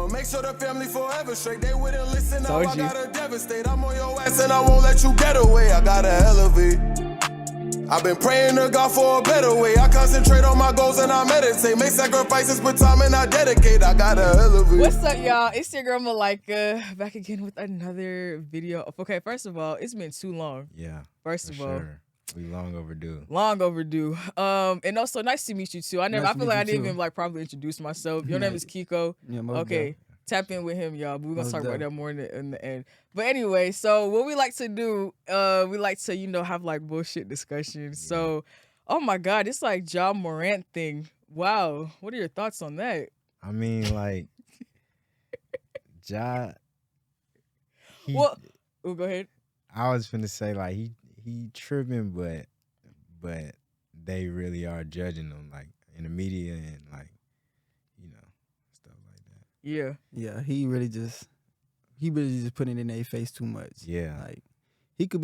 I'ma make sure the family forever straight. They wouldn't listen. Now Told I you. gotta devastate. I'm on your ass and I won't let you get away. I gotta elevate. I've been praying to God for a better way. I concentrate on my goals and I meditate. Make sacrifices with time and I dedicate. I gotta elevate. What's up, y'all? It's your girl Malika, back again with another video. Okay, first of all, it's been too long. Yeah. First of all, we long overdue. long overdue. And also nice to meet you too. I Nice feel to meet like I you didn't too. even probably introduce myself. Your name is Kiko. Yeah, most Okay, tap in with him, y'all. But we're gonna Most talk about def. that more in the end. But anyway, so what we like to do, we like to have like bullshit discussions. Yeah. So, oh my God, it's like Ja Morant thing. Wow, what are your thoughts on that? I mean, like, Ja. Well, oh, go ahead. I was finna say like he tripping, but they really are judging him like in the media and like stuff like that. Yeah. Yeah, he really just putting it in their face too much. Yeah. Like he could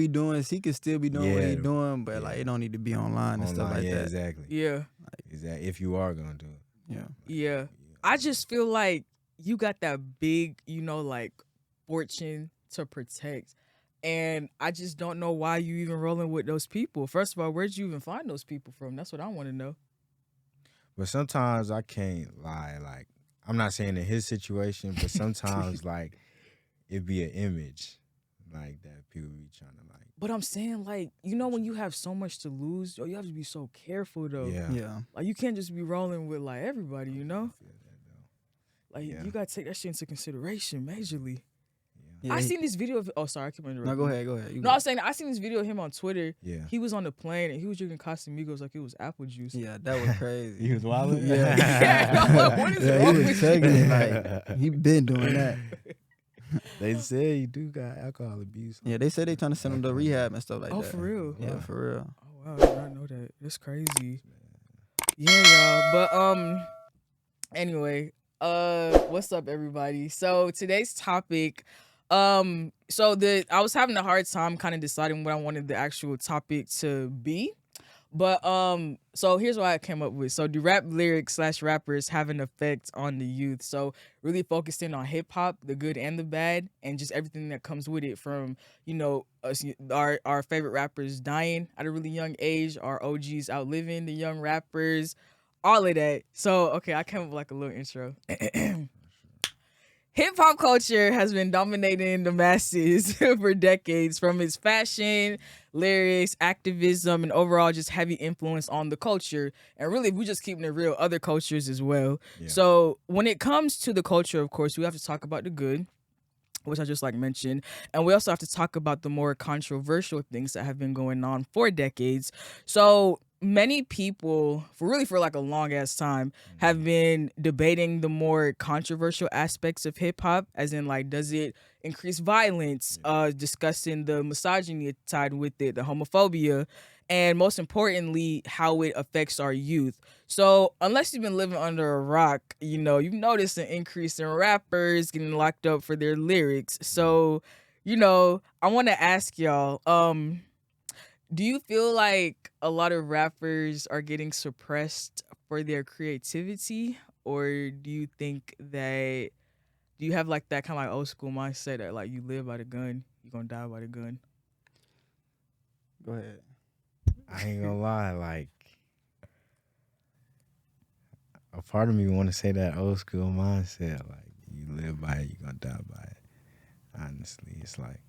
still be doing what Yeah, he doing, but like yeah. it don't need to be online and stuff Online, like yeah, that. exactly. Yeah. Exactly. If you are gonna do it. Yeah. Yeah. I just feel like you got that big, like fortune to protect. And I just don't know why you even rolling with those people. First of all, where'd you even find those people from? That's what I want to know. But sometimes I can't lie. Like I'm not saying in his situation, but sometimes like it be an image like that people be trying to like. But I'm saying, like, when you have so much to lose, you have to be so careful, though. Yeah. Yeah. Like, you can't just be rolling with, like, everybody, I feel that, though. Like, Yeah. you got to take that shit into consideration majorly. Yeah, I seen this video of, oh, sorry, I keep interrupting. No, go ahead. You No, go. I was saying, I seen this video of him on Twitter. Yeah. He was on the plane, and he was drinking Casamigos like it was apple juice. Yeah, that was crazy. He was wilding. Yeah. Yeah, I'm like, what is Yeah, wrong he with was you? taking it like he been doing that. They say you do got alcohol abuse. Yeah, they said they trying to send him to rehab and stuff like Oh, that. for real? Yeah, for real. Oh, wow, I did not know that. That's crazy. Yeah, y'all. But, anyway, what's up, everybody? So, today's topic, I was having a hard time kind of deciding what I wanted the actual topic to be. But so here's what I came up with. So do rap lyrics / rappers have an effect on the youth? So really focusing on hip hop, the good and the bad, and just everything that comes with it, from us, our favorite rappers dying at a really young age, our OGs outliving the young rappers, all of that. So okay, I came up with like a little intro. Hip-hop culture has been dominating the masses for decades, from its fashion, lyrics, activism, and overall just heavy influence on the culture. And really, if we're just keeping it real, other cultures as well. Yeah. So when it comes to the culture, of course, we have to talk about the good, which I just mentioned. And we also have to talk about the more controversial things that have been going on for decades. So many people, for like a long ass time, have been debating the more controversial aspects of hip hop, as in like, does it increase violence, discussing the misogyny tied with it, the homophobia, and most importantly, how it affects our youth. So unless you've been living under a rock, you've noticed an increase in rappers getting locked up for their lyrics. So, I want to ask y'all, do you feel like a lot of rappers are getting suppressed for their creativity? Or do you think that, do you have like that kind of like old school mindset that like you live by the gun, you're going to die by the gun? Go ahead. I ain't gonna lie, like a part of me want to say that old school mindset, like you live by it, you gonna die by it. Honestly, it's like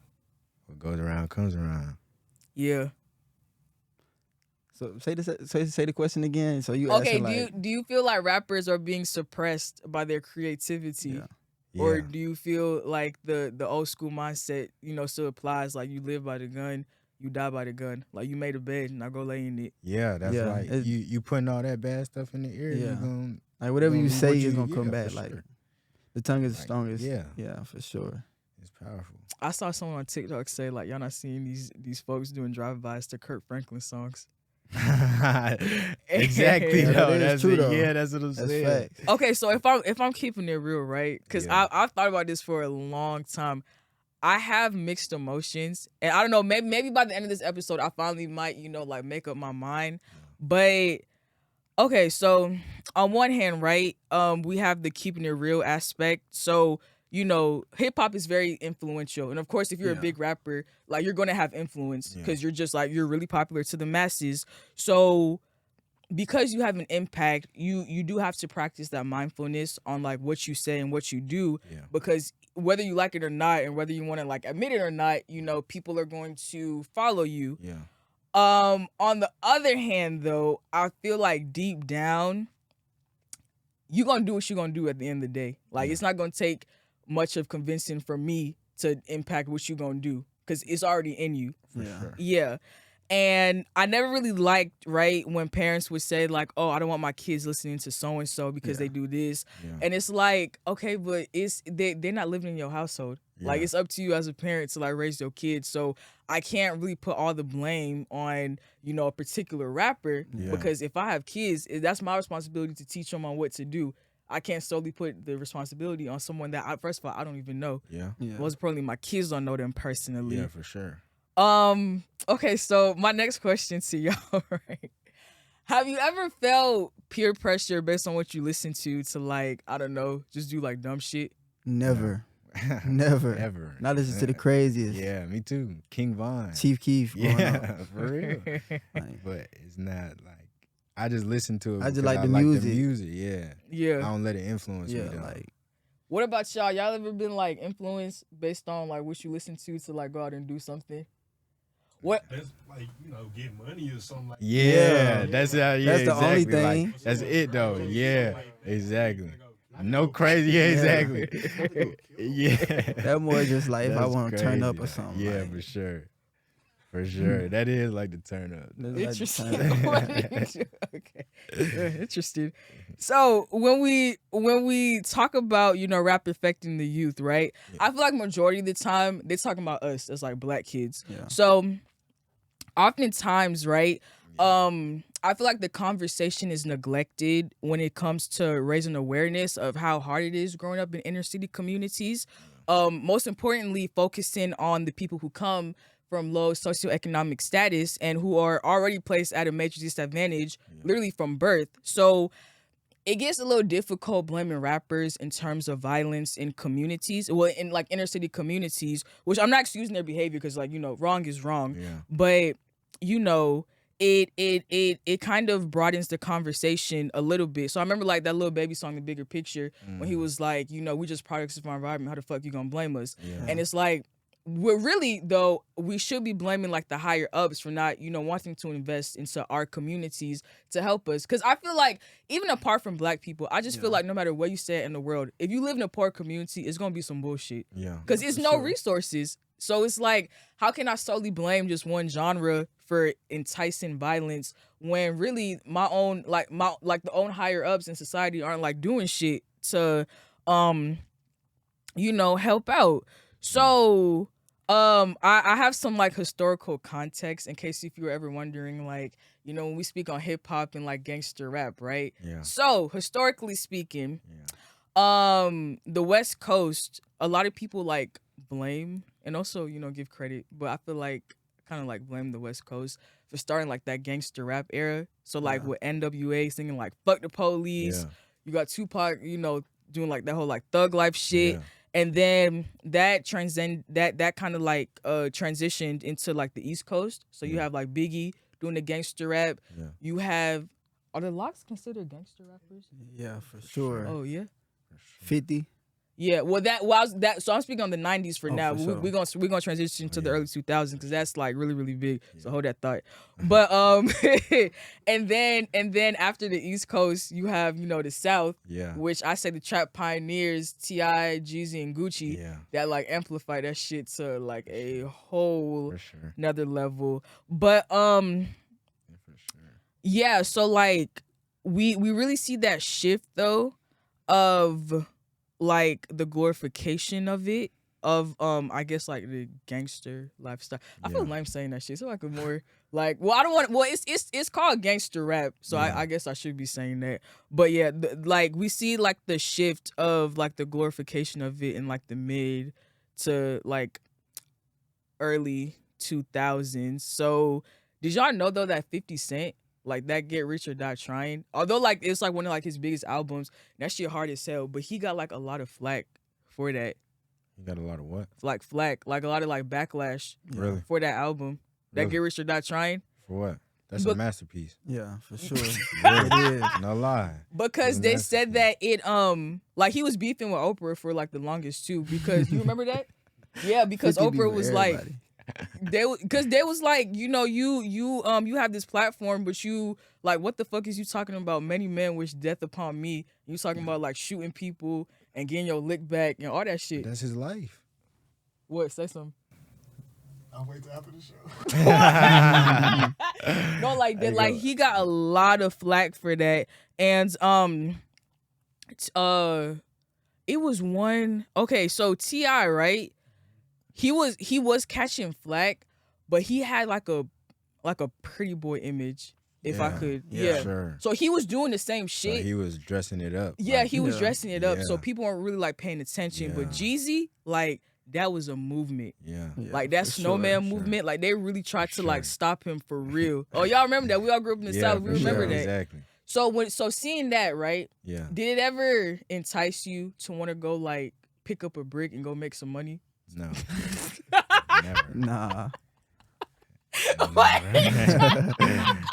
what goes around comes around. Yeah. So say the question again. So you Okay, asking, do you feel like rappers are being suppressed by their creativity? Yeah. Or do you feel like the old school mindset, still applies, like you live by the gun, you die by the gun. Like you made a bed, now go lay in it. Yeah, that's Yeah, like you putting all that bad stuff in the ear. Yeah. You gonna, like whatever you say is gonna yeah, come back. for Like sure. the tongue is the Like, strongest. yeah. Yeah, for sure. It's powerful. I saw someone on TikTok say like, y'all not seeing these folks doing drive-bys to Kurt Franklin songs. Exactly. Yeah, No, that is that's true, it. though. Yeah, that's what I'm That's saying. facts. Okay, so if I'm keeping it real, right? Because Yeah. I've thought about this for a long time. I have mixed emotions, and I don't know. Maybe by the end of this episode, I finally might like make up my mind. But Okay, so on one hand, right, we have the keeping it real aspect. So, hip hop is very influential. And of course, if you're a Yeah. big rapper, like you're gonna have influence Yeah. because you're just like you're really popular to the masses. So because you have an impact, you do have to practice that mindfulness on like what you say and what you do. Yeah. Because whether you like it or not, and whether you want to like admit it or not, people are going to follow you. Yeah. On the other hand, though, I feel like deep down, you're gonna do what you're gonna do at the end of the day. Like Yeah. it's not gonna take much of convincing from me to impact what you're gonna do because it's already in you. For Yeah. sure. Yeah. And I never really liked, right, when parents would say like, "Oh, I don't want my kids listening to so and so because Yeah. they do this." Yeah. And it's like, okay, but they're not living in your household. Like Yeah. it's up to you as a parent to like raise your kids. So I can't really put all the blame on, a particular rapper Yeah. because if I have kids, that's my responsibility to teach them on what to do. I can't solely put the responsibility on someone that first of all, I don't even know. Yeah. Yeah. Most importantly, my kids don't know them personally. Yeah, for sure. Okay, so my next question to y'all, right? Have you ever felt peer pressure based on what you listen to like, I don't know, just do like dumb shit? Never. Never. Ever. Not listen to the craziest. Yeah, me too. King Von. Chief Keef. growing up. Yeah, for real. Like, But it's not like I just listen to it. I just because like the the music. music. Yeah. I Yeah. don't let it influence yeah, me though. like What about y'all? Y'all ever been like influenced based on like what you listen to like go out and do something? What? That's like, get money or something like Yeah, that's how. Yeah, That's the only exactly. Like, thing. that's it though. Yeah, exactly. No crazy. Yeah, exactly. Yeah. that more just like if I That's want to turn up or crazy. something. Yeah, like, for sure. For sure. That is like the turn up. that's like the Interesting. turn up. What did you- okay. Interesting. So when we talk about rap affecting the youth, right? Yeah. I feel like majority of the time they're talking about us as like black kids. Yeah. So oftentimes, right? I feel like the conversation is neglected when it comes to raising awareness of how hard it is growing up in inner city communities. Most importantly, focusing on the people who come from low socioeconomic status and who are already placed at a major disadvantage, literally from birth. So it gets a little difficult blaming rappers in terms of violence in communities, well, in like inner city communities, which I'm not excusing their behavior because like, wrong is wrong. Yeah. But, it kind of broadens the conversation a little bit. So I remember like that little baby song, The Bigger Picture, when he was like, we just products of our environment. How the fuck you gonna blame us? Yeah. And it's like, we're really, though, we should be blaming like the higher ups for not, wanting to invest into our communities to help us. Because I feel like even apart from black people, I just feel like no matter where you stay in the world, if you live in a poor community, it's going to be some bullshit. Yeah. Because it's no resources. So it's like, how can I solely blame just one genre for enticing violence when really my own, like the own higher ups in society aren't like doing shit to, help out. So, I have some like historical context in case if you were ever wondering, like, when we speak on hip hop and like gangster rap, right? Yeah. So historically speaking, Yeah. the West Coast, a lot of people like blame and also, give credit, but I feel like kind of like blame the West Coast for starting like that gangster rap era. So like with NWA singing like "Fuck the Police," Yeah. you got Tupac, doing like that whole like thug life shit. Yeah. And then that kind of like transitioned into like the East Coast. So you Yeah. have like Biggie doing the gangster rap. Yeah. You have, are the Locks considered gangster rappers? Yeah, for sure. Oh yeah. 50. Yeah, so I'm speaking on the 90s for Oh, now. for We're gonna transition to the yeah. early 2000s because that's like really really big. So Yeah. hold that thought. But and then after the East Coast, you have the South, Yeah. which I say the trap pioneers T.I., Jeezy, and Gucci Yeah. that like amplify that shit to like a whole For sure. another level. But Yeah, for sure. yeah, so like we really see that shift though of like the glorification of it, of I guess like the gangster lifestyle. I feel Yeah. lame saying that shit. So like a more like, well, I don't want, well, it's called gangster rap, so Yeah. I guess I should be saying that. But yeah, like we see like the shift of like the glorification of it in like the mid to like early 2000s. So did y'all know though that 50 Cent like that Get Rich or Die Trying. Although like it's like one of like his biggest albums, that shit hard as hell. But he got like a lot of flack for that. You got a lot of what? Like flack, like a lot of like backlash Really? for that album. That Really? Get Rich or Die Trying. For what? That's But- a masterpiece. Yeah, for sure. Really? It is. No lie. Because they said that it like he was beefing with Oprah for like the longest too. Because you remember that? Yeah, because 50 be Oprah with was like everybody. they was like, you know, you have this platform, but you like, what the fuck is you talking about? Many men wish death upon me. You talking about like shooting people and getting your lick back and all that shit. That's his life. What? Say something. I'll wait till after the show. No, like that, like he got a lot of flack for that, and it was one. Okay, so T.I., right? He was catching flack, but he had like a pretty boy image. If I Yeah, could, yeah, yeah. sure. So he was doing the same So shit. he was dressing it up. Yeah, like, he was Yeah. dressing it up, so Yeah. people weren't really like paying attention. But Yeah. Jeezy, like that was a movement. Yeah. Yeah, Like that for sure, snowman sure. movement, like they really tried to like Sure. stop him for real. Oh, y'all remember that? We all grew up in the Yeah, South. We for remember sure. that. Exactly. So seeing that, right? Yeah. Did it ever entice you to want to go like pick up a brick and go make some money? No. Never. Nah. I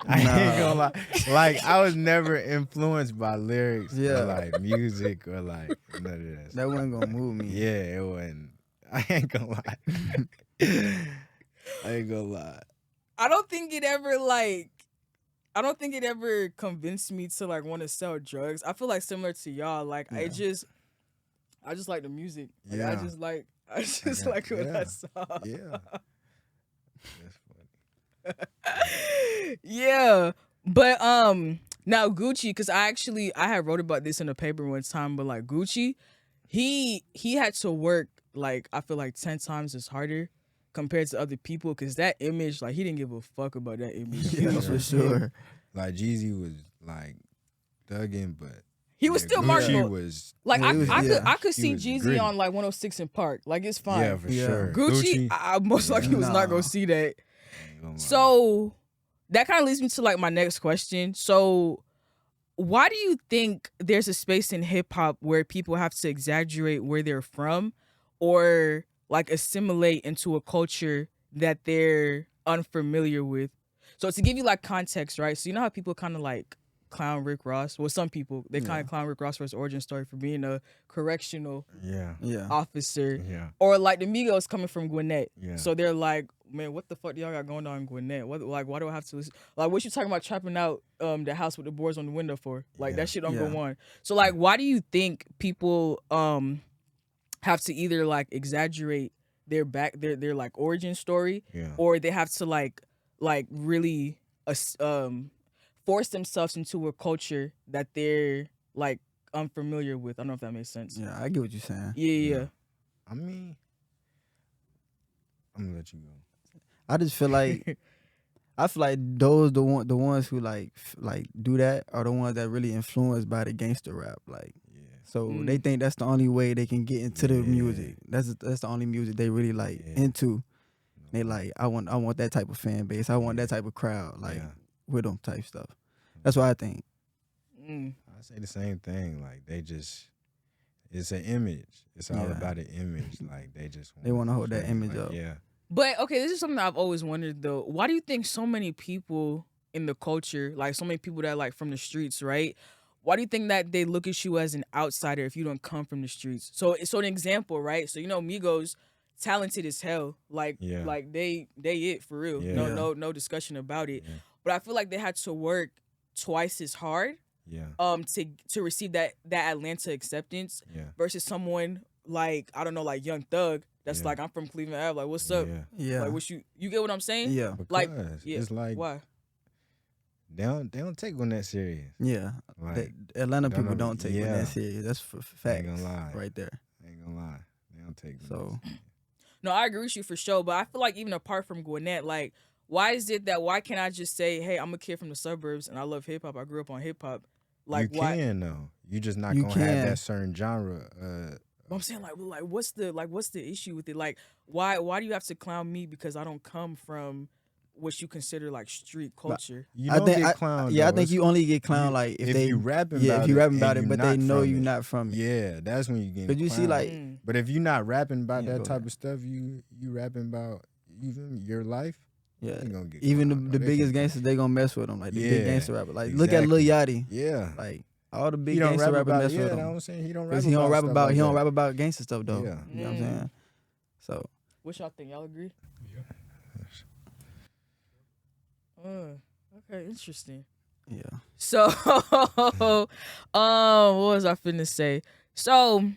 ain't gonna lie. Like I was never influenced by lyrics Yeah. or like music or like none of that. That wasn't gonna move me. Yeah, it wasn't. I ain't gonna lie. I ain't gonna lie. I don't think it ever convinced me to like want to sell drugs. I feel like similar to y'all. Like I just like the music. Like, Yeah. I just like Yeah, like what I yeah. saw. Yeah. That's funny. Yeah, but now Gucci, because I had wrote about this in a paper one time, but like Gucci, he had to work like I feel like 10 times as harder compared to other people, because that image, like he didn't give a fuck about that image. Yeah, for sure. Like Jeezy was like thugging, but He was yeah, still Gucci marketable. was Like Yeah, he was- I yeah. could He see was Jeezy gritty. on like 106 in Park. Like it's fine. yeah, for Yeah. sure. Gucci, I most likely was not Nah. gonna see that. ain't gonna lie. So that kind of leads me to like my next question. So why do you think there's a space in hip hop where people have to exaggerate where they're from or like assimilate into a culture that they're unfamiliar with? So to give you like context, right? So you know how people kind of like clown Rick Ross? Well, some people, they kind of clown Rick Ross for his origin story for being a correctional yeah, Yeah. officer. yeah, Or like the Migos coming from Gwinnett. yeah. So they're like, man, what the fuck do y'all got going on in Gwinnett? What, like, why do I have to listen? Like, what you talking about trapping out the house with the boards on the window for? Like, Yeah. that shit don't Yeah. go on. So, like, why do you think people have to either, like, exaggerate their like, origin story Yeah. or they have to, like really force themselves into a culture that they're, like, unfamiliar with? I don't know if that makes sense. Yeah, I get what you're saying. Yeah. I mean, I'm gonna let you go. I just feel like those the ones who like do that are the ones that really influenced by the gangster rap. Like, Yeah. so Mm. they think that's the only way they can get into the Yeah. music. That's the only music they really like Yeah. into. They like, I want that type of fan base. I want that type of crowd, like Yeah. with them type stuff. That's what I think. Mm. I say the same thing. Like they just, it's an image. It's all Yeah. about an image. Like they just They wanna hold that show, image like, up. Yeah. But okay, this is something I've always wondered though. Why do you think so many people in the culture, like so many people that are like from the streets, right? Why do you think that they look at you as an outsider if you don't come from the streets? So an example, right? So you know Migos, talented as hell. Like Yeah. like they it for real. Yeah. No discussion about it. Yeah. But I feel like they had to work twice as hard Yeah. to receive that Atlanta acceptance Yeah. versus someone like, I don't know, like Young Thug that's Yeah. like, I'm from Cleveland Ave, like what's up? Yeah. Yeah, Like what you get what I'm saying? yeah, Like, Because yeah. it's like Why? they don't take one that serious. yeah. Like Atlanta don't people know- don't take it yeah. that serious. That's I facts ain't gonna lie. right there. I ain't gonna lie. They don't take them So No, I agree with you for sure. But I feel like even apart from Gwinnett, like, why can't I just say, hey, I'm a kid from the suburbs and I love hip hop. I grew up on hip hop. Like, you why? can though. You just not You gonna have can. that certain genre. But I'm saying like what's the issue with it? Like why do you have to clown me because I don't come from what you consider like street culture. You don't get clowned. I though. think It's- you only get clowned like if they you rapping yeah, about if you it rapping about and it, you but they not know from you it. not from it. Yeah, that's when you get. Cause you see like But if you're not rapping about Yeah, that go type ahead. of stuff, you rapping about even your life. yeah, You ain't gonna get even clowned, the though. They biggest can- gangsters they gonna mess with them like the big Yeah, gangster rapper. Like look at Lil Yachty. Yeah, Like all the big he don't gangster rap rappers about. mess Yeah, with that's what him. I'm saying. He don't rap Cause he don't rap stuff about like he don't that. rap about gangster stuff though. Yeah. You know what I'm saying? So What y'all think? Y'all agree? Okay, interesting. yeah. So, what was I finna say? So,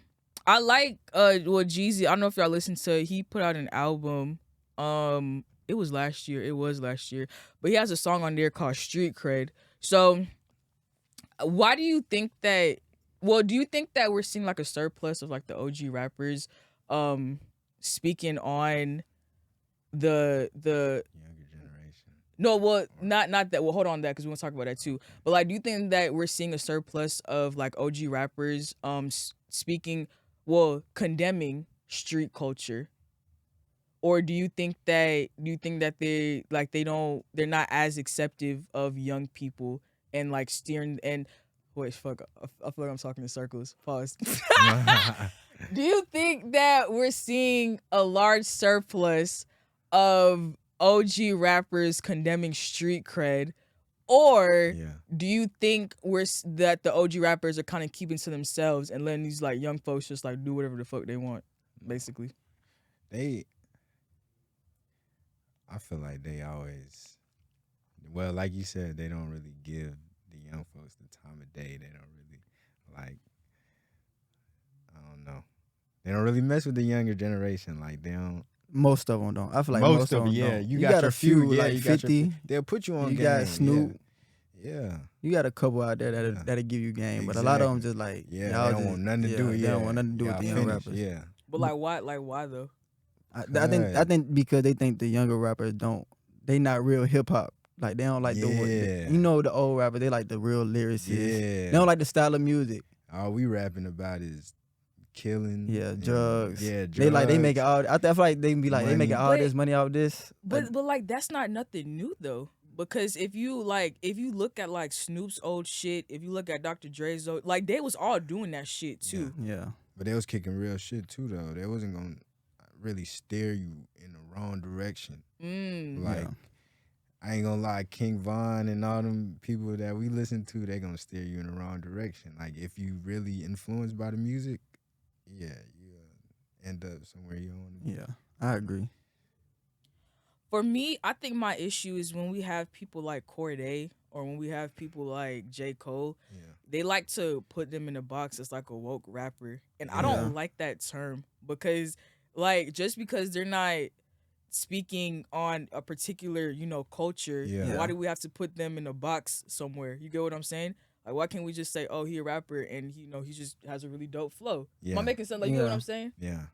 I like what Jeezy. I don't know if y'all listened to. He put out an album. It was last year, but he has a song on there called Street Cred. So, why do you think that? Well, do you think that we're seeing like a surplus of like the OG rappers, speaking on the Younger generation. no, well, not that. Well, hold on that because we want to talk about that too. But like, do you think that we're seeing a surplus of like OG rappers, speaking, well, condemning street culture, or do you think that they're not as acceptive of young people and like steering and wait, fuck, I feel like I'm talking in circles. Pause. Do you think that we're seeing a large surplus of OG rappers condemning street cred, or Yeah. do you think that the OG rappers are kind of keeping to themselves and letting these like young folks just like do whatever the fuck they want, basically? I feel like they always, well, like you said, they don't really give the young folks the time of day. They don't really like, I don't know. They don't really mess with the younger generation. Like they don't. Most of them don't. I feel like most of them yeah. don't. You got a your few yeah, like you got your 50. they'll put you on You game. got Snoop. Yeah. You got a couple out there Yeah. that'll give you game, but a lot of them Exactly. just like Yeah, y'all they don't just- want nothing to yeah, do. They don't want nothing to do with the Y'all young finished, rappers. Yeah. But like why? Like why though? I think because they think the younger rappers they not real hip hop. Like they don't like Yeah. the old rapper. They like the real lyricists. Yeah. They don't like the style of music. All we rapping about is killing. Yeah, and- drugs. Yeah, drugs. They make it all. I feel like they be like they making all But- this money off this. But like that's not nothing new though. Because if you look at like Snoop's old shit, if you look at Dr. Dre's old, like they was all doing that shit too. Yeah. But they was kicking real shit too, though. They wasn't gonna really steer you in the wrong direction. Like, Yeah. I ain't gonna lie, King Von and all them people that we listen to, they gonna steer you in the wrong direction. Like, if you really influenced by the music, yeah, you end up somewhere you don't want to be. Yeah. I agree. For me, I think my issue is when we have people like Cordae or when we have people like J. Cole, Yeah. they like to put them in a box as like a woke rapper. And I Yeah. don't like that term because like just because they're not speaking on a particular, culture, Yeah. why do we have to put them in a box somewhere? You get what I'm saying? Like why can't we just say, oh, he a rapper and he just has a really dope flow? Am I Yeah. making sense? Like you get what Yeah. I'm saying? Yeah.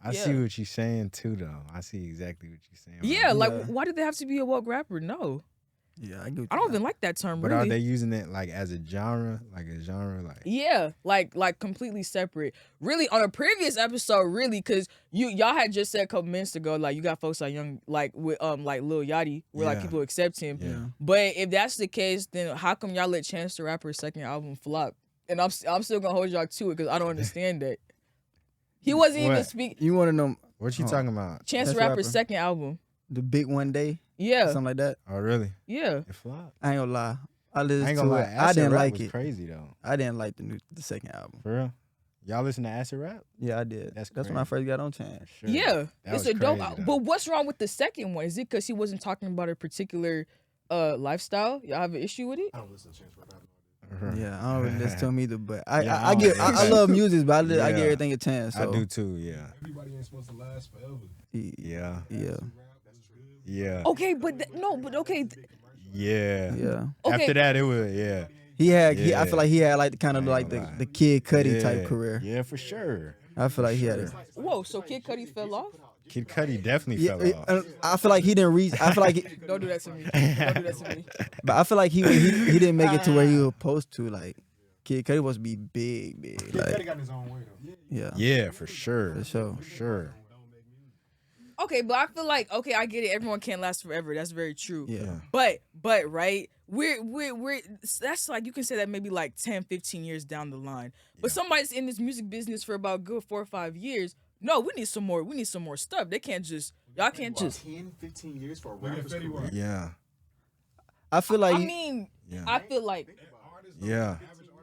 I Yeah. see what you're saying too, though. I see exactly what you're saying. Yeah, like Yeah. why do they have to be a woke rapper? No. Yeah, I get what I you don't got. even like that term But really. are they using it like as a genre? Like a genre? Like, Yeah, like completely separate. Really, on a previous episode, really, because y'all had just said a couple minutes ago, like you got folks like young, like with like Lil Yachty, where like Yeah. people accept him. Yeah. But if that's the case, then how come y'all let Chance the Rapper's second album flop? And I'm still gonna hold y'all to it because I don't understand that. He wasn't even What? speaking. You want to know what you Oh. talking about? Chance the That's Rapper's rapper. second album. the big one day, Yeah, something like that? Oh, really? yeah. It flopped. I ain't gonna lie. I I listened ain't to gonna lie. it. I Acid didn't Rap like was it. crazy though. I didn't like the second album. For real? Y'all listen to Acid Rap? Yeah, I did. That's That's when I crazy. first got on Chance. Sure. Yeah, That it's was a dope. crazy, though. But what's wrong with the second one? Is it because he wasn't talking about a particular lifestyle? Y'all have an issue with it? I don't listen to Chance Rap. Yeah, I don't really listen to him either, but I Yeah, I, I give don't- I love music, but I give Yeah. everything a chance. So. I do too, yeah. Everybody ain't supposed to last forever. Yeah. Yeah, That's true. Yeah. Okay, but okay. Yeah. yeah. Okay. After that, it was, yeah. I Yeah. feel like he had like kind of I ain't like gonna lie. the Kid Cudi Yeah. type career. Yeah, for sure. I feel like he had it. Whoa, so Kid Cudi fell off? Kid Cudi definitely Yeah, fell off. I feel like he didn't reach. I feel like, Don't do that to me. Don't do that to me. but I feel like he didn't make it to where he was supposed to. Like Kid Cudi was to be big. Kid Like Cudi got in his own way though. yeah, Yeah, for sure. For sure. For sure. Okay, but I feel like okay, I get it. Everyone can't last forever. That's very true. Yeah. But right, we're that's like you can say that maybe like 10, 15 years down the line. But Yeah. somebody's in this music business for about good 4 or 5 years. No, we need some more. We need some more stuff. They can't just y'all can't just. 10, 15 years for a Look at rapper's Fetty career. Wap. Yeah. I feel like I mean, Yeah. I feel like Yeah.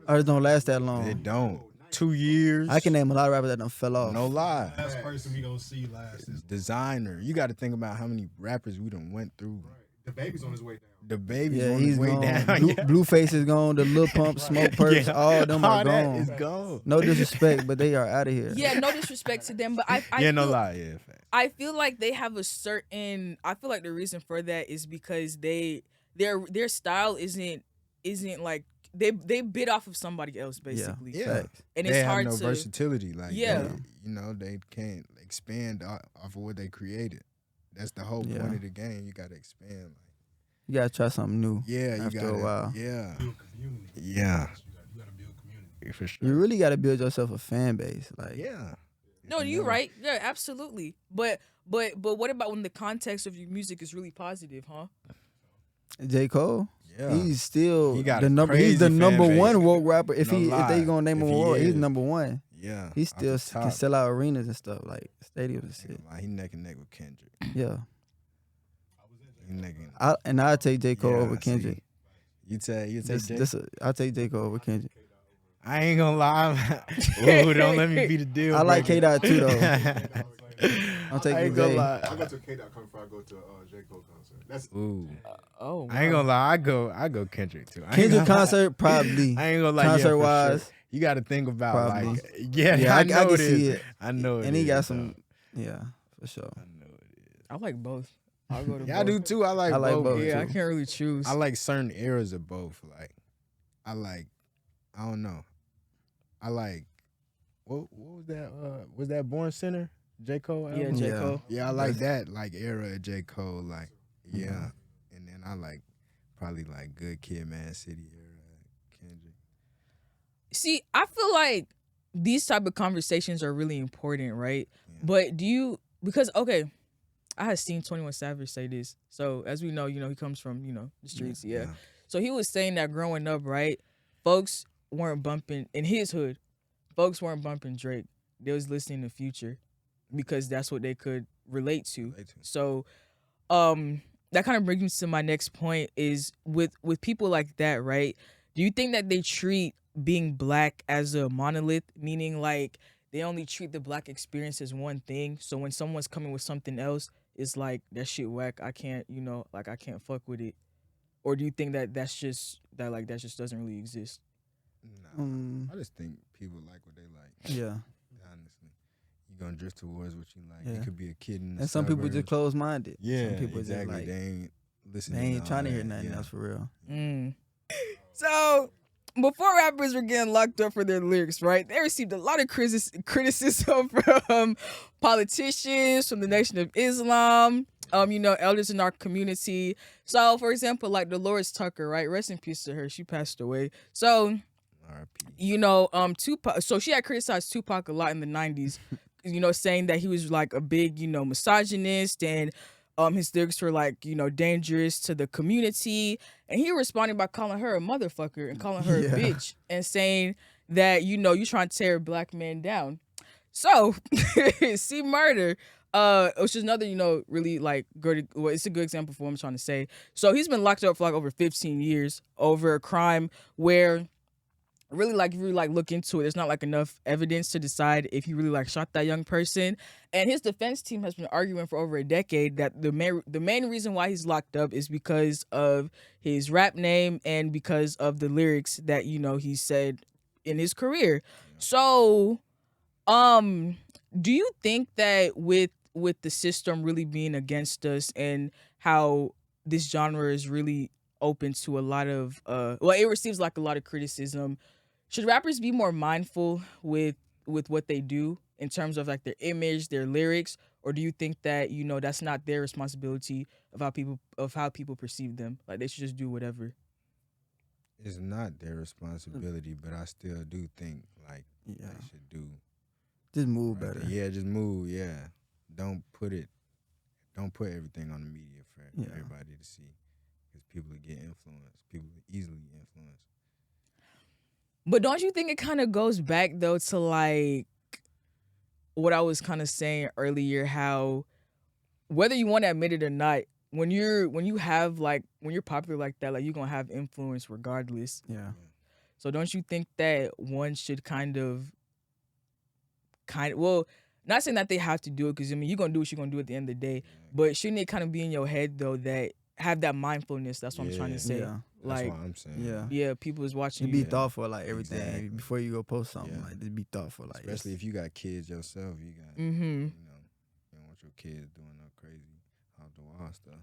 artists don't last that long. It don't. 2 years. I can name a lot of rappers that done fell off. No lie. Last person we gonna see last is Designer. You got to think about how many rappers we done went through. The baby's on his way down. The baby's Yeah, on he's his way gone. down. Yeah. Blueface is gone. The Lil Pump, Smoke Purse, Yeah. all of them are All that is gone. gone. No disrespect, but they are out of here. yeah, no disrespect to them, but I Yeah, no feel, lie. Yeah, fact. I feel like they have a certain. I feel like the reason for that is because their style isn't like they bit off of somebody else basically. Yeah. Facts. And They it's have hard no to versatility. Like, Yeah. they can't expand off of what they created. That's the whole Yeah. point of the game. You got to expand. Like, You gotta try something new. yeah, you After got a while. Yeah, build community. yeah, You gotta build community. for sure. You really gotta build yourself a fan base. Like, Yeah. No, you right. Yeah, absolutely. But what about when the context of your music is really positive, huh? J. Cole, Yeah. he's still He got the a number. He's crazy the fan number base. one woke rapper. If No if they lie. gonna name If him he a he's is. number one. Yeah. He off still the top. can sell out arenas and stuff like stadiums and shit. Like, he neck and neck with Kendrick. Yeah, He neck and I take J. Cole Yeah, over see. Kendrick. You take Jay? I take J. Cole over Kendrick. I ain't gonna lie. Ooh, don't let me be the deal. I like breaker. K-Dot too though. I'm I taking ain't gonna Jay. lie. I go to K.com before I go to J. Cole concert. That's Ooh, Oh, I ain't gonna lie. I go Kendrick too. I ain't Kendrick gonna lie. concert probably. I ain't gonna lie. concert yeah, for wise, sure. You got to think about Probably. like, yeah, Yeah, I I know can it see is. it. I know it and he is, got some. dog. Yeah, for sure. I know it is. I like both. I'll go to Yeah, I both. do too. I like both. Yeah, I too. can't really choose. I like certain eras of both. Like, I don't know. I like, what was that? Was that Born Center? J. Cole album? Yeah, J. Yeah. Cole. Yeah, I like that like era of J. Cole. Like, yeah. And then I like probably like Good Kid, Mad City era, Kendrick. See, I feel like these type of conversations are really important, right? Yeah. But because okay, I had seen 21 Savage say this. So as we know, he comes from, the streets, yeah. So he was saying that growing up, right, folks weren't bumping in his hood. Folks weren't bumping Drake. They was listening to Future because that's what they could relate to. So that kind of brings me to my next point is with people like that, right? Do you think that they treat being black as a monolith, meaning like they only treat the black experience as one thing? So when someone's coming with something else, it's like that shit whack. I can't, I can't fuck with it. Or do you think that that just doesn't really exist? Nah, I just think people like what they like. Yeah. Honestly, you're gonna drift towards what you like. Yeah. You could be a kid in the And some people just suburbs. close minded. Yeah, some people exactly. just like they ain't listening. they ain't all trying to hear that. nothing Yeah. else for real. So before rappers were getting locked up for their lyrics, right, they received a lot of criticism from politicians, from the Nation of Islam, elders in our community. So, for example, like Dolores Tucker, right? Rest in peace to her. She passed away. So, R.I.P. Tupac. So she had criticized Tupac a lot in the 90s, saying that he was like a big, misogynist and his lyrics were like, dangerous to the community. And he responded by calling her a motherfucker and calling her a bitch and saying that, you trying to tear a black man down. So, C Murder, which is another, really like good, well, it's a good example for what I'm trying to say. So he's been locked up for like over 15 years over a crime where really if you really look into it, there's not like enough evidence to decide if he really shot that young person. And his defense team has been arguing for over a decade that the main reason why he's locked up is because of his rap name and because of the lyrics that he said in his career. So do you think that with the system really being against us and how this genre is really open to a lot of it receives like a lot of criticism, should rappers be more mindful with what they do in terms of like their image, their lyrics, or do you think that that's not their responsibility of how people perceive them? Like they should just do whatever. It's not their responsibility, but I still do think like they should do Just move right better. there. Yeah, just move. Yeah, don't put it don't put everything on the media for Yeah. everybody to see, because people get influenced. People easily influenced. But don't you think it kind of goes back though to like what I was kind of saying earlier, how whether you want to admit it or not, when you're popular like that, like you're gonna have influence regardless. Yeah. So don't you think that one should well, not saying that they have to do it, because I mean you're gonna do what you're gonna do at the end of the day, but shouldn't it kind of be in your head though that have that mindfulness? That's what I'm trying to say. Yeah. That's Like, what I'm saying. Yeah. yeah, people is watching You you. be thoughtful, like everything Exactly. before you go post something. Yeah. Like, just be thoughtful, like Especially if you got kids yourself, you got Mm-hmm. you don't want your kids doing no crazy out the wall stuff.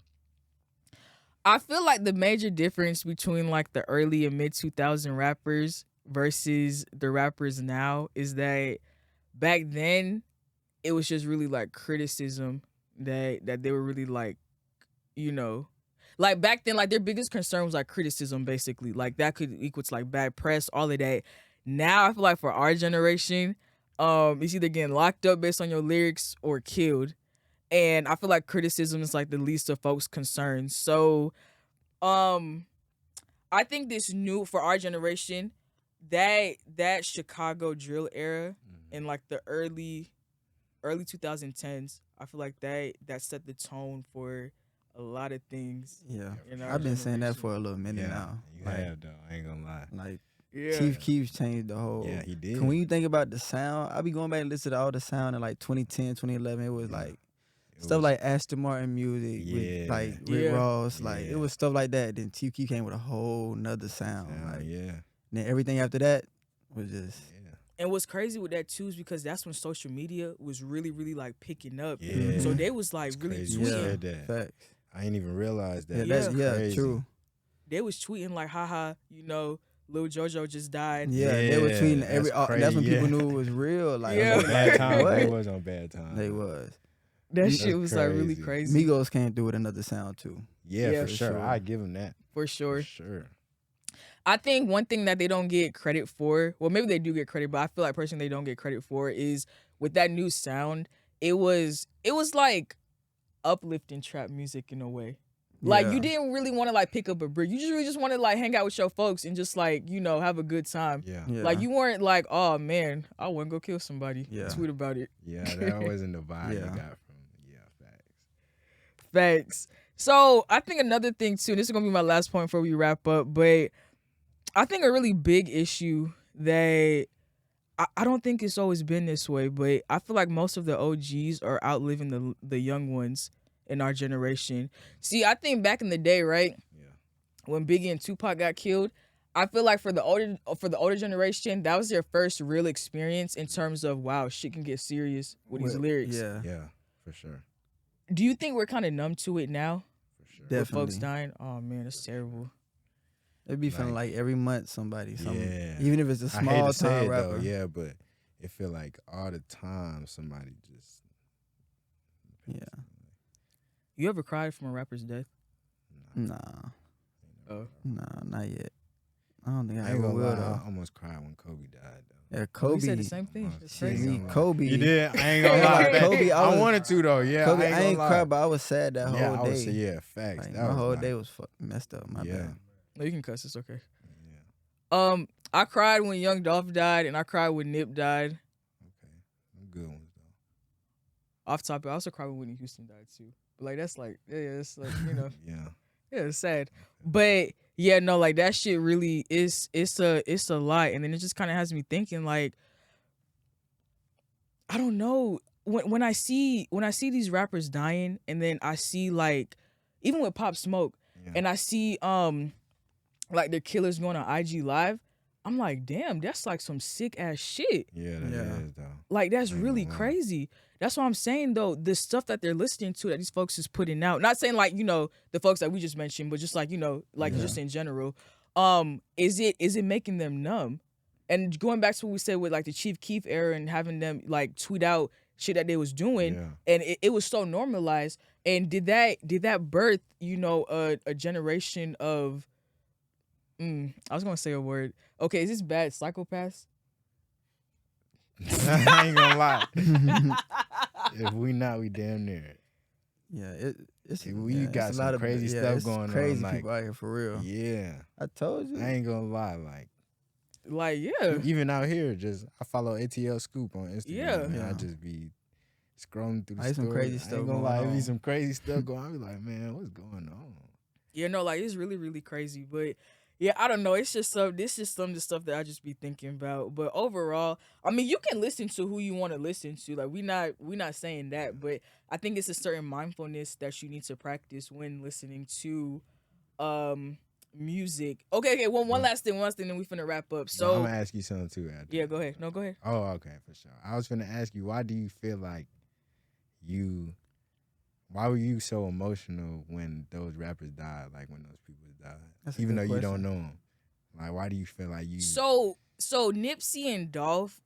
I feel like the major difference between like the early and mid 2000 rappers versus the rappers now is that back then it was just really like criticism that they were really like, like back then, like their biggest concern was like criticism, basically. Like that could equal to like bad press, all of that. Now I feel like for our generation, it's either getting locked up based on your lyrics or killed. And I feel like criticism is like the least of folks' concerns. So, I think this new for our generation, that Chicago drill era in like the early 2010s, I feel like that set the tone for a lot of things. Yeah. in our I've been saying that generation. for a little minute now. You Like, have though. I ain't gonna lie. like Yeah. Chief Keef's changed the whole. Yeah, he did. When you think about the sound, I be going back and listen to all the sound in like 2010, 2011. It was like It stuff was- like Aston Martin music, with Yeah. like Rick Yeah. Ross, like Yeah. it was stuff like that. Then Chief Keef came with a whole nother sound. Like, yeah. then everything after that was just And what's crazy with that too is because that's when social media was really, really like picking up. Yeah. So they was like It's really crazy you tweeting. said that. facts. I ain't even realized that. Yeah, Yeah. that's crazy. true. They was tweeting like, haha, Lil JoJo just died. Yeah, they were tweeting that's every. That's when crazy, people yeah. knew it was real. Like, Yeah. It was on bad time. What? They was on bad time. They was. That That's shit was like really crazy. crazy. Migos came through with another sound too. Yeah, Yeah, for for sure. sure. I give them that. For sure. For sure. I think one thing that they don't get credit for, well, maybe they do get credit, but I feel like personally they don't get credit for is with that new sound, it was like uplifting trap music in a way. Like Yeah. you didn't really want to like pick up a brick. You just really just want to like hang out with your folks and just like, have a good time. Yeah. Yeah. Like you weren't like, oh man, I want to go kill somebody. Yeah. Tweet about it. Yeah, that wasn't the vibe Yeah. you got from. Yeah, facts. Facts. So I think another thing too, and this is gonna be my last point before we wrap up, but I think a really big issue that I don't think it's always been this way, but I feel like most of the OGs are outliving the young ones in our generation. See, I think back in the day, right? Yeah. When Biggie and Tupac got killed, I feel like for the older generation, that was their first real experience in terms of wow, shit can get serious with these lyrics. Yeah, Yeah, for sure. Do you think we're kind of numb to it now? For sure. With folks definitely. dying? Oh man, that's terrible. It be feeling like every month something. Yeah. Even if it's a I hate small to say time it rapper. though, yeah, but it feel like all the time somebody just. Yeah. You ever cried from a rapper's death? Nah, Oh. not yet. I don't think I, I ain't ever gonna will lie, though. I almost cried when Kobe died though. Yeah, Oh, Kobe. you said the same thing. That's Shit, crazy. me, Kobe. You did? I ain't gonna Yeah, lie. like, Kobe, I I was- wanted to though. Yeah, Kobe, I ain't gonna cried, lie. but I was sad that Yeah, whole I was day. yeah, facts. Like, That my was whole like- day was messed up. My Yeah. bad. No, you can cuss. It's okay. Yeah. I cried when Young Dolph died, and I cried when Nip died. Okay. Them good ones though. Off topic, I also cried when Whitney Houston died too. But like that's like, yeah, it's like Yeah. yeah, it's sad. But yeah, no, like that shit really is. It's a lot, and then it just kind of has me thinking like, I don't know. When I see these rappers dying, and then I see like, even with Pop Smoke, Yeah. and I see like their killers going on IG Live, I'm like, damn, that's like some sick ass shit. Yeah, that is Yeah. though. Like that's I ain't really gonna lie. crazy. That's what I'm saying though. The stuff that they're listening to that these folks is putting out. Not saying like, the folks that we just mentioned, but just like, like just in general. Is it making them numb? And going back to what we said with like the Chief Keef era and having them like tweet out shit that they was doing, Yeah. and it was so normalized. And did that birth, a generation of I was gonna say a word. Okay, is this bad? Psychopaths? I ain't gonna lie. If we not, we damn near it. It's We got it's a some lot of crazy stuff it's going on, crazy like- people out here for real. Yeah, I told you. I ain't gonna lie. Like Like, yeah. even out here, just I follow ATL Scoop on Instagram. Yeah. and I Yeah. just be scrolling through the Like, some story. crazy I stuff ain't gonna going lie, it be on. some crazy stuff going on. I be like, man, what's going on? Yeah, no, like it's really, really crazy. But yeah, I don't know. It's just some of the stuff that I just be thinking about. But overall, I mean, you can listen to who you want to listen to. Like we not saying that, but I think it's a certain mindfulness that you need to practice when listening to music. Okay, one last thing, then we finna wrap up. So So I'm gonna ask you something too. After yeah, go ahead. No, go ahead. Oh, okay, for sure. I was gonna ask you, why do you feel like why were you so emotional when those rappers died? Like when those people died, That's a even though good you don't question. know them. Like, why do you feel like you? So Nipsey and Dolph,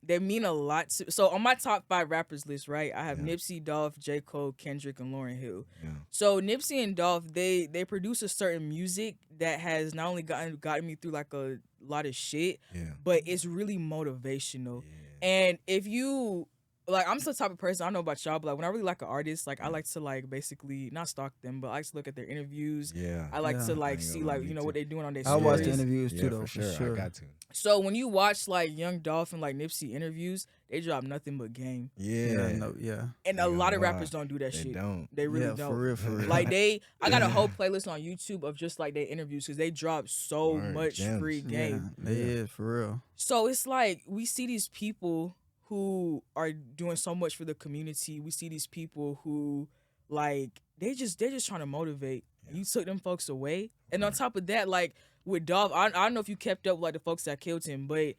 they mean a lot to. So on my top 5 rappers list, right, I have Yeah. Nipsey, Dolph, J. Cole, Kendrick, and Lauryn Hill. Yeah. So Nipsey and Dolph, they produce a certain music that has not only gotten me through like a lot of shit, Yeah. but it's really motivational. Yeah. And if you like, I'm the type of person, I don't know about y'all, but like when I really like an artist, like I like to like basically not stalk them, but I like to look at their interviews. Yeah. I like Yeah. to I like ain't see gonna lie, like, me you know, too. what they doing on their I watch the stories. interviews Yeah, too, though, for sure. I got to. So when you watch like Young Dolph and like Nipsey interviews, they drop nothing but game. Yeah. Yeah. And I a ain't lot gonna of rappers lie. don't do that They shit. don't. They really Yeah, don't. for real, for real. Like I got a whole playlist on YouTube of just like their interviews because they drop so Word, much gems. free game. Yeah, they is for real. So it's like we see these people who are doing so much for the community. We see these people who like they're just trying to motivate. Yeah. You took them folks away, and on Right. top of that, like with Dolph, I don't know if you kept up with like the folks that killed him, but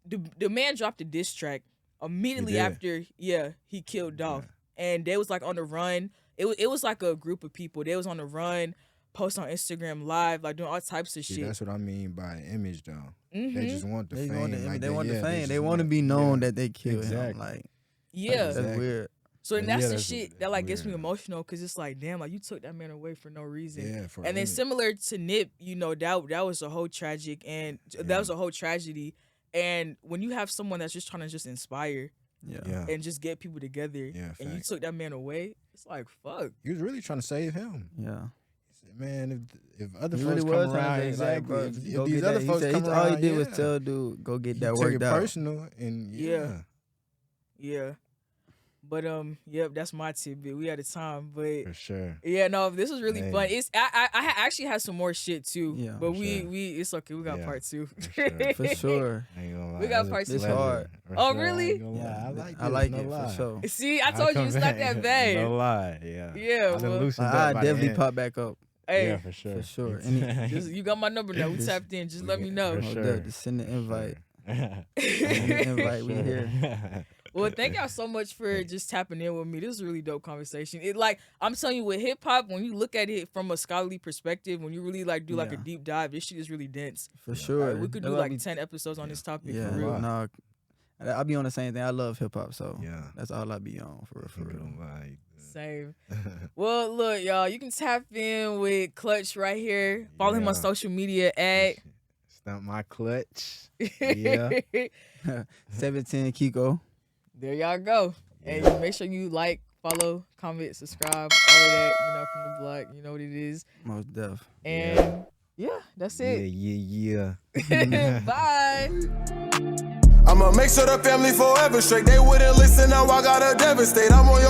the man dropped a diss track immediately He did. after he killed Dolph, Yeah. and they was like on the run. It was like a group of people. They was on the run, post on Instagram Live, like doing all types of See, shit. that's what I mean by image, though. Mhm. They just want the They fame. want the, like they want the yeah, fame. just They want to be known that they killed him. Exactly. Like Yeah. that's Exactly. weird. So then Yeah, that's the that's- shit that's that like gets me weird. emotional because it's like, damn, like you took that man away for no reason. Yeah, for And then image. similar to Nip, you know, that was a whole tragic and Yeah. that was a whole tragedy. And when you have someone that's just trying to just inspire Yeah. Yeah. and just get people together, Yeah, and you facts. took that man away, it's like fuck. He was really trying to save him. Yeah. He said, man, if other He folks really come was around, trying to say, like, exactly. bro, if go these get other that. folks He come said, around, all he did was yeah. tell dude, go get He that took worked it out. personal, and Yeah. Yeah. But yep, that's my tidbit. We had a time, but for sure. yeah, no, this was really Hey. fun. It's I actually had some more shit too. Yeah, but for we sure. it's okay. We got Yeah, part 2. for sure. For sure. I ain't gonna lie. We got It was a part two. It's pleasure. hard. For Oh, sure, I really? ain't gonna lie. I like I this, like no it lie. for sure. See, I I'll told you come it's not back. that bad. No lie. Yeah. Yeah, I done well, loosened Like, up I by the definitely end. pop back up Hey, Yeah, for sure. for sure. you got my number now. We This- tapped in. Just we let get- me know. for Hold sure. up, just send the invite. Send the invite, we here. Well, thank y'all so much for just tapping in with me. This was a really dope conversation. It like I'm telling you, with hip hop, when you look at it from a scholarly perspective, when you really like do like a Yeah. deep dive, this shit is really dense. For sure. We could That's do why I like be- 10 episodes on this topic Yeah, for real. Wow. no, I be on the same thing. I love hip hop, so Yeah. that's all I be on for real. For For real. real. Like, Same. Well, look, y'all, you can tap in with Clutch right here. Follow him on Yeah. social media at Stump my clutch. Yeah. 710 Kiko. There y'all go. And you make sure you like, follow, comment, subscribe, all of that, you know, from the block. You know what it is. Most def. And yeah, that's Yeah, it. yeah. Bye. I'ma make sure the family forever straight. They wouldn't listen, now I gotta devastate. I'm on your